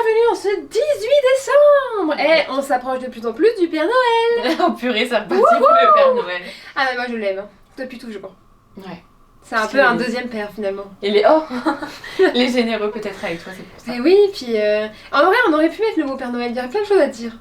bienvenue en ce 18 décembre. Et on s'approche de plus en plus du Père Noël. Oh purée, ça repartit pour le Père Noël. Ah mais moi je l'aime, depuis toujours. Ouais. C'est un peu un deuxième père finalement. Il est les généreux peut-être avec toi, c'est pour ça. Et oui, puis en vrai on aurait pu mettre le mot Père Noëil, il y a plein de choses à dire.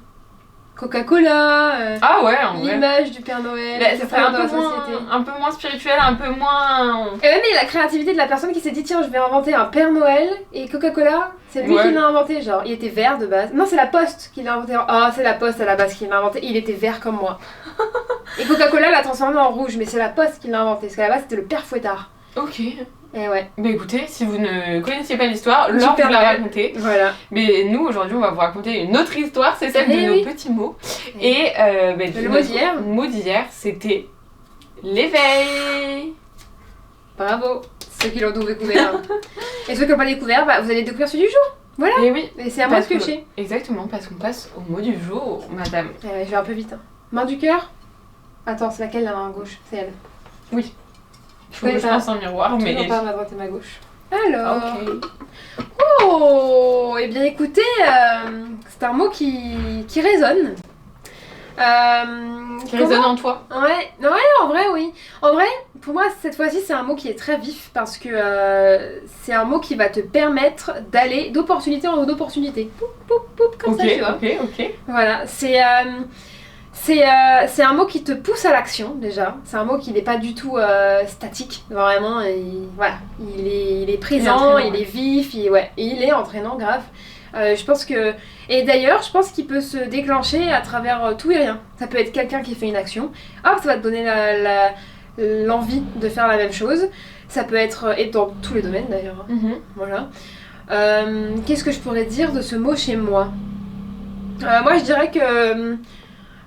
Coca-Cola, Ah ouais, en vrai. l'image du Père Noël, Bah, ça serait dans la société. un peu moins spirituel, un peu moins... Et même la créativité de la personne qui s'est dit tiens je vais inventer un Père Noël et Coca-Cola, c'est lui qui l'a inventé, genre il était vert de base. Non c'est la Poste qui l'a inventé, c'est la Poste à la base qui l'a inventé, il était vert comme moi. Et Coca-Cola l'a transformé en rouge, mais c'est la Poste qui l'a inventé, parce qu'à la base c'était le Père Fouettard. Ok. Et ouais. Bah écoutez, si vous ne connaissiez pas l'histoire, Laure vous l'a racontée. Voilà. Mais nous aujourd'hui on va vous raconter une autre histoire, c'est celle de nos petits mots. Et le mot d'hier. Le mot d'hier c'était l'éveil. Bravo, ceux qui l'ont découvert. Et ceux qui n'ont pas découvert, vous allez découvrir celui du jour. Voilà. Et oui. Et c'est à moi de piocher. Exactement, parce qu'on passe au mot du jour, madame. Je vais un peu vite. Hein. Main du cœur. Attends, c'est laquelle la main gauche? C'est elle. Oui. Je pense en miroir, mais... Toujours pas ma droite et ma gauche. Alors... Okay. Oh. Eh bien écoutez, c'est un mot qui résonne. Qui résonne en toi. Ouais, en vrai oui. En vrai, pour moi cette fois-ci c'est un mot qui est très vif parce que c'est un mot qui va te permettre d'aller d'opportunité en opportunité. Poup, poup, poup, comme ça tu vois. Ok. Voilà, c'est un mot qui te pousse à l'action déjà. C'est un mot qui n'est pas du tout statique, vraiment. Il est présent, il est vif, il est entraînant, grave. Je pense que... Et d'ailleurs, je pense qu'il peut se déclencher à travers tout et rien. Ça peut être quelqu'un qui fait une action, hop, ça va te donner l'envie de faire la même chose. Ça peut être... Et dans tous les domaines d'ailleurs. Voilà. Qu'est-ce que je pourrais dire de ce mot chez moi? Moi, je dirais que...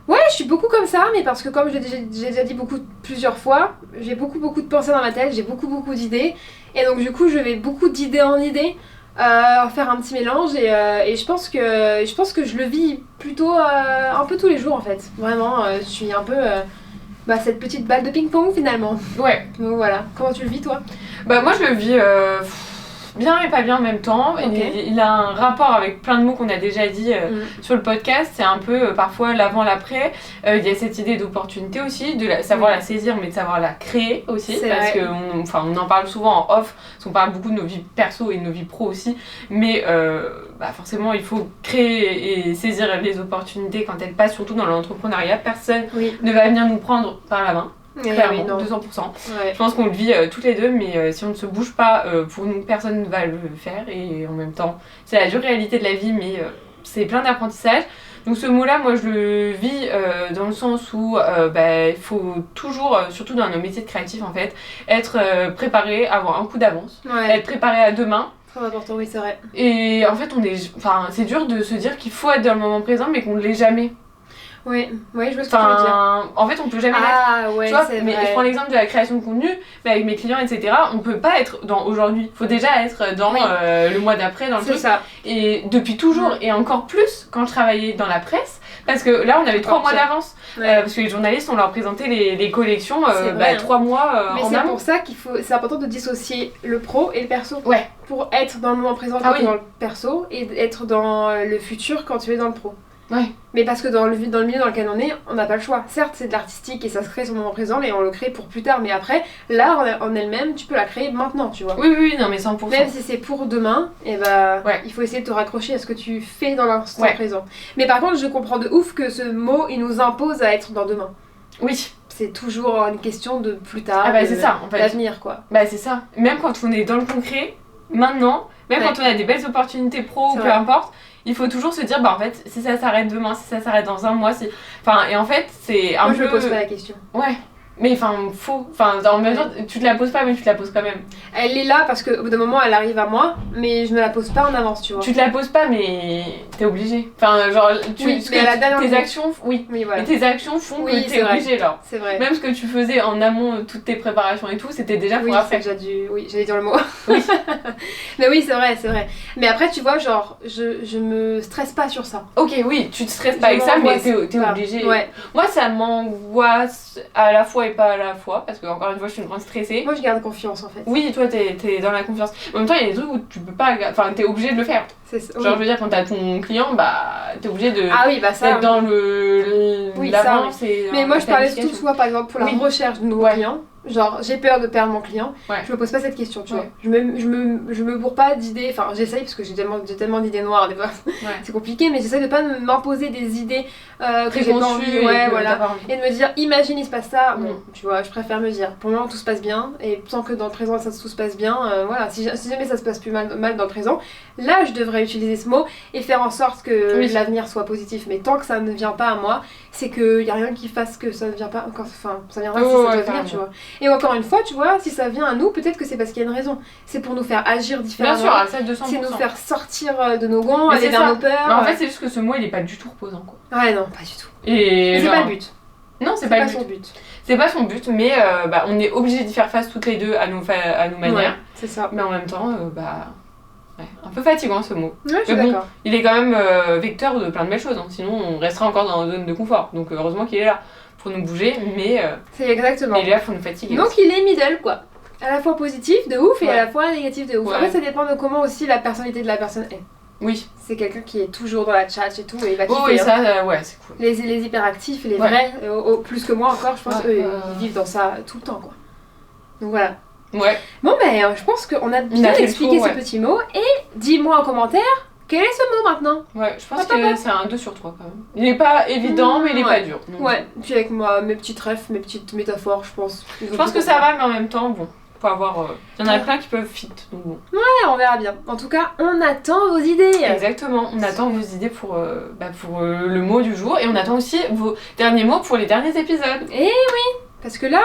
Ouais, je suis beaucoup comme ça, mais parce que comme j'ai déjà dit plusieurs fois, j'ai beaucoup de pensées dans ma tête, j'ai beaucoup d'idées. Et donc du coup, je vais beaucoup d'idées en idées. Faire un petit mélange et je pense que je le vis plutôt un peu tous les jours en fait. Vraiment, je suis un peu cette petite balle de ping-pong finalement. Ouais. Donc voilà. Comment tu le vis toi? Bah moi je le vis bien et pas bien en même temps. Okay. Il a un rapport avec plein de mots qu'on a déjà dit sur le podcast. C'est un peu parfois l'avant, l'après. Il y a cette idée d'opportunité aussi, de savoir la saisir mais de savoir la créer aussi. Parce qu'on en parle souvent en off, parce qu'on parle beaucoup de nos vies perso et de nos vies pro aussi. Mais forcément il faut créer et saisir les opportunités quand elles passent, surtout dans l'entrepreneuriat. Personne ne va venir nous prendre par la main. Clairement, 200%. Ouais. Je pense qu'on le vit toutes les deux, mais si on ne se bouge pas, pour nous, personne ne va le faire. Et en même temps, c'est la dure réalité de la vie, mais c'est plein d'apprentissage. Donc ce mot-là, moi, je le vis dans le sens où il faut toujours, surtout dans nos métiers de créatifs, en fait, être préparé, avoir un coup d'avance, être préparé à demain. Très important, oui, c'est vrai. Et en fait, c'est dur de se dire qu'il faut être dans le moment présent, mais qu'on ne l'est jamais. Oui, je vois ce que tu veux dire. En fait, on peut jamais l'être. Ouais, tu vois, c'est mais vrai. je prends l'exemple de la création de contenu, mais avec mes clients, etc. On peut pas être dans aujourd'hui. Il faut déjà être dans le mois d'après, dans le truc. C'est ça. Et depuis toujours, et encore plus quand je travaillais dans la presse, parce que là, on avait 3 mois d'avance. Parce que les journalistes, on leur présentait les collections 3 mois mais en c'est amont. pour ça c'est important de dissocier le pro et le perso. Ouais. Pour être dans le moment présent quand tu es dans le perso et être dans le futur quand tu es dans le pro. Ouais. Mais parce que dans le milieu dans lequel on est, on n'a pas le choix. Certes, c'est de l'artistique et ça se crée sur le moment présent, mais on le crée pour plus tard. Mais après, l'art en elle-même, tu peux la créer maintenant, tu vois. Oui, non, mais 100%. Même si c'est pour demain, il faut essayer de te raccrocher à ce que tu fais dans l'instant présent. Mais par contre, je comprends de ouf que ce mot, il nous impose à être dans demain. Oui. C'est toujours une question de plus tard, c'est ça, en fait. L'avenir, quoi. C'est ça. Même quand on est dans le concret, maintenant, même quand on a des belles opportunités pro ou peu importe, il faut toujours se dire, en fait, si ça s'arrête demain, si ça s'arrête dans un mois, et en fait, c'est un peu... Moi, je me pose pas la question. Ouais. Mais en même temps, tu te la poses pas, mais tu te la poses quand même. Elle est là parce qu'au bout d'un moment, elle arrive à moi, mais je me la pose pas en avance, tu vois. Tu te la poses pas, mais t'es obligé. Tes actions, voilà. Et tes actions font que t'es obligé, là. C'est vrai. Même ce que tu faisais en amont, toutes tes préparations et tout, c'était déjà pour après. J'allais dire le mot. Oui. Mais oui, c'est vrai. Mais après, tu vois, je me stresse pas sur ça. Ok, oui, tu te stresses pas avec ça, mais t'es obligé. Ouais. Moi, ça m'angoisse à la fois et pas à la fois, parce que encore une fois, je suis une grande stressée. Moi, je garde confiance en fait. Oui, toi, t'es dans la confiance. En même temps, il y a des trucs où tu peux pas. T'es obligé de le faire. Genre, je veux dire, quand t'as ton client, bah, t'es obligé de ça, d'être dans l'avance. Mais moi, je parlais surtout, tu vois, par exemple, pour la recherche de nouveaux clients. Genre, j'ai peur de perdre mon client. Je me pose pas cette question, tu vois. Je me bourre pas d'idées. Enfin, j'essaye parce que j'ai tellement d'idées noires, des fois. C'est compliqué, mais j'essaie de pas m'imposer des idées que j'ai pas envie. Et de me dire, imagine, il se passe ça. Bon, tu vois, je préfère me dire, pour le moment, tout se passe bien. Et tant que dans le présent, tout se passe bien, voilà. Si jamais ça se passe plus mal dans le présent, là, je devrais utiliser ce mot et faire en sorte que l'avenir soit positif. Mais tant que ça ne vient pas à moi, c'est qu'il y a rien qui fasse que ça ne vient pas. Enfin, ça viendra si ça doit venir, tu vois. Et encore une fois, tu vois, si ça vient à nous, peut-être que c'est parce qu'il y a une raison. C'est pour nous faire agir différemment. Bien sûr, à ça 200%. C'est nous faire sortir de nos gonds, aller vers nos peurs. Mais en fait, c'est juste que ce mot, il est pas du tout reposant, quoi. Ouais, non, pas du tout. Et c'est pas le but. Non, c'est pas son but. C'est pas son but, mais on est obligé d'y faire face toutes les deux à nos manières. Ouais, c'est ça. Mais en même temps, un peu fatigant ce mot. Ouais, je suis d'accord. Il est quand même vecteur de plein de belles choses, hein. Sinon on resterait encore dans une zone de confort. Donc heureusement qu'il est là pour nous bouger, mais c'est exactement. Il est là pour nous fatiguer. Donc aussi. Il est middle, quoi. À la fois positif de ouf et à la fois négatif de ouf. Après, ça dépend de comment aussi la personnalité de la personne est. Oui. C'est quelqu'un qui est toujours dans la chat et tout, et il va kiffer. Oui, ça, c'est cool. Les hyperactifs, les vrais, plus que moi encore, je pense eux, ils vivent dans ça tout le temps, quoi. Donc voilà. Ouais. Bon, ben, je pense qu'on a bien expliqué ce petit mot. Et dis-moi en commentaire, quel est ce mot maintenant? Ouais, je pense que c'est un 2 sur 3 quand même. Il est pas évident, mais il est pas dur. Donc. Puis avec moi, mes petites refs, mes petites métaphores, je pense. Je pense que ça va, mais en même temps, bon. Faut avoir. Il y en a plein qui peuvent fit, donc bon. Ouais, on verra bien. En tout cas, on attend vos idées. Exactement, on attend vos idées pour le mot du jour et on attend aussi vos derniers mots pour les derniers épisodes. Eh oui, parce que là,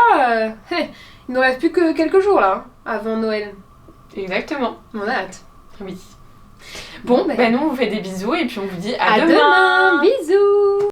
il nous reste plus que quelques jours là, avant Noël. Exactement. On a hâte. Oui. Bon, nous on vous fait des bisous et puis on vous dit à demain. Bisous.